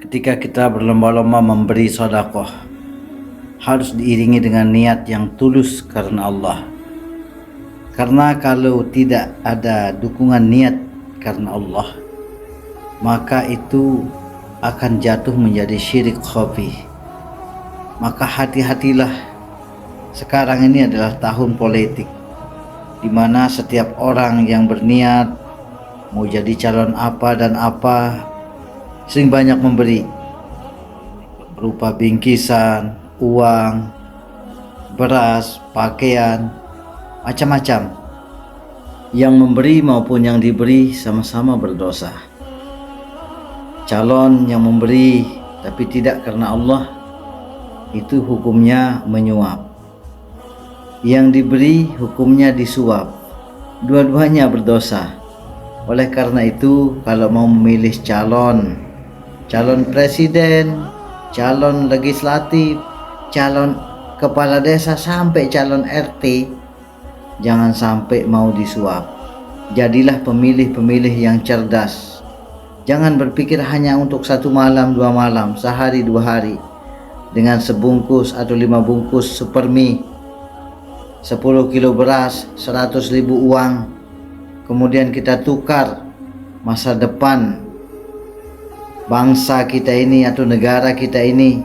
Ketika kita berlomba-lomba memberi sedekah, harus diiringi dengan niat yang tulus karena Allah. Karena kalau tidak ada dukungan niat karena Allah, maka itu akan jatuh menjadi syirik khafi. Maka hati-hatilah, sekarang ini adalah tahun politik, di mana setiap orang yang berniat mau jadi calon apa dan apa sering banyak memberi berupa bingkisan, uang, beras, pakaian, macam-macam. Yang memberi maupun yang diberi sama-sama berdosa. Calon yang memberi tapi tidak karena Allah, itu hukumnya menyuap. Yang diberi hukumnya disuap. Dua-duanya berdosa. Oleh karena itu, kalau mau memilih calon presiden, calon legislatif, calon kepala desa sampai calon RT, jangan sampai mau disuap. Jadilah pemilih-pemilih yang cerdas. Jangan berpikir hanya untuk 1 malam, 2 malam, sehari 2 hari. Dengan sebungkus atau 5 bungkus supermi, 10 kilo beras, 100.000 uang, kemudian kita tukar masa depan bangsa kita ini atau negara kita ini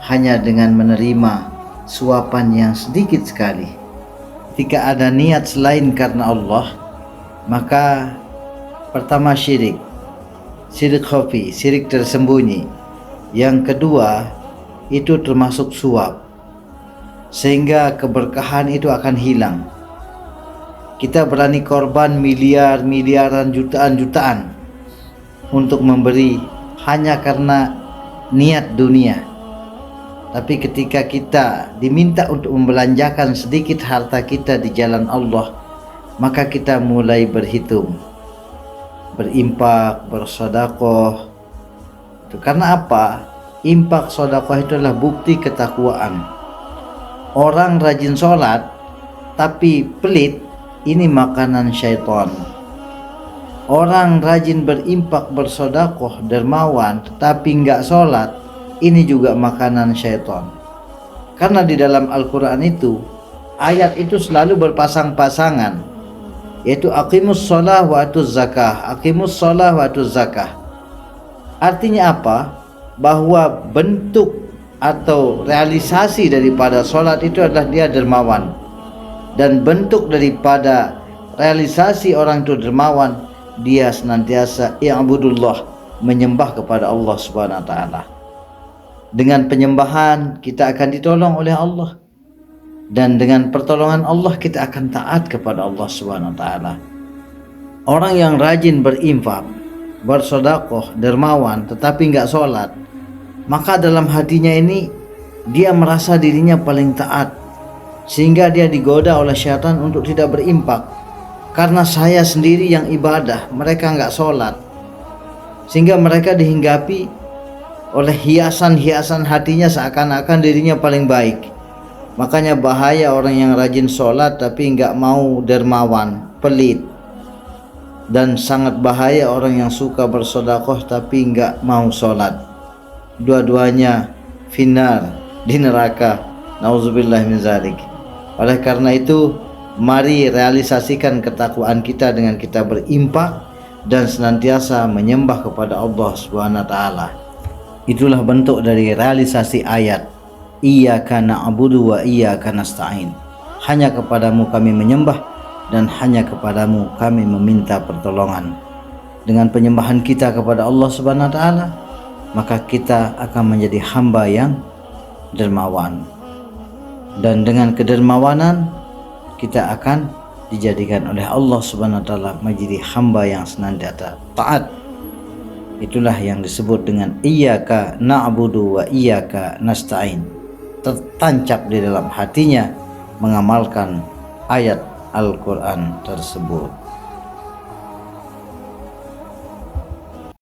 hanya dengan menerima suapan yang sedikit sekali. Jika ada niat selain karena Allah, maka pertama syirik khafi, syirik tersembunyi. Yang kedua, itu termasuk suap, sehingga keberkahan itu akan hilang. Kita berani korban miliaran, jutaan untuk memberi hanya karena niat dunia. Tapi ketika kita diminta untuk membelanjakan sedikit harta kita di jalan Allah, maka kita mulai berhitung, berimpak, bersedekah. Itu karena apa? Impak sedekah itu adalah bukti ketakwaan. Orang rajin sholat tapi pelit, ini makanan syaitan. Orang rajin berimpak, bersedekah, dermawan tetapi enggak sholat, ini juga makanan syaitan. Karena di dalam Al-Quran itu, ayat itu selalu berpasang-pasangan, yaitu aqimus sholah wa atuz zakah, aqimus sholah wa atuz zakah. Artinya apa? Bahwa bentuk atau realisasi daripada sholat itu adalah dia dermawan, dan bentuk daripada realisasi orang itu dermawan, dia senantiasa i'budullah, menyembah kepada Allah Subhanahu wa taala. Dengan penyembahan kita akan ditolong oleh Allah, dan dengan pertolongan Allah kita akan taat kepada Allah Subhanahu wa taala. Orang yang rajin berinfak, bersedekah, dermawan tetapi enggak sholat, maka dalam hatinya ini dia merasa dirinya paling taat, sehingga dia digoda oleh syaitan untuk tidak berimpak. Karena saya sendiri yang ibadah, mereka enggak sholat, sehingga mereka dihinggapi oleh hiasan-hiasan hatinya seakan-akan dirinya paling baik. Makanya bahaya orang yang rajin sholat tapi enggak mau dermawan, pelit. Dan sangat bahaya orang yang suka bersedekah tapi enggak mau sholat. Dua-duanya finnar, di neraka. Nauzubillah min zalik. Oleh karena itu, mari realisasikan ketakwaan kita dengan kita berimpak dan senantiasa menyembah kepada Allah Subhanahu wa taala. Itulah bentuk dari realisasi ayat Iyyaka na'budu wa iyyaka nasta'in. Hanya kepadamu kami menyembah dan hanya kepadamu kami meminta pertolongan. Dengan penyembahan kita kepada Allah Subhanahu wa taala, maka kita akan menjadi hamba yang dermawan. Dan dengan kedermawanan kita akan dijadikan oleh Allah Subhanahu wa taala menjadi hamba yang senantiasa taat. Itulah yang disebut dengan Iyyaka na'budu wa iyyaka nasta'in. Tertancap di dalam hatinya mengamalkan ayat Al-Quran tersebut.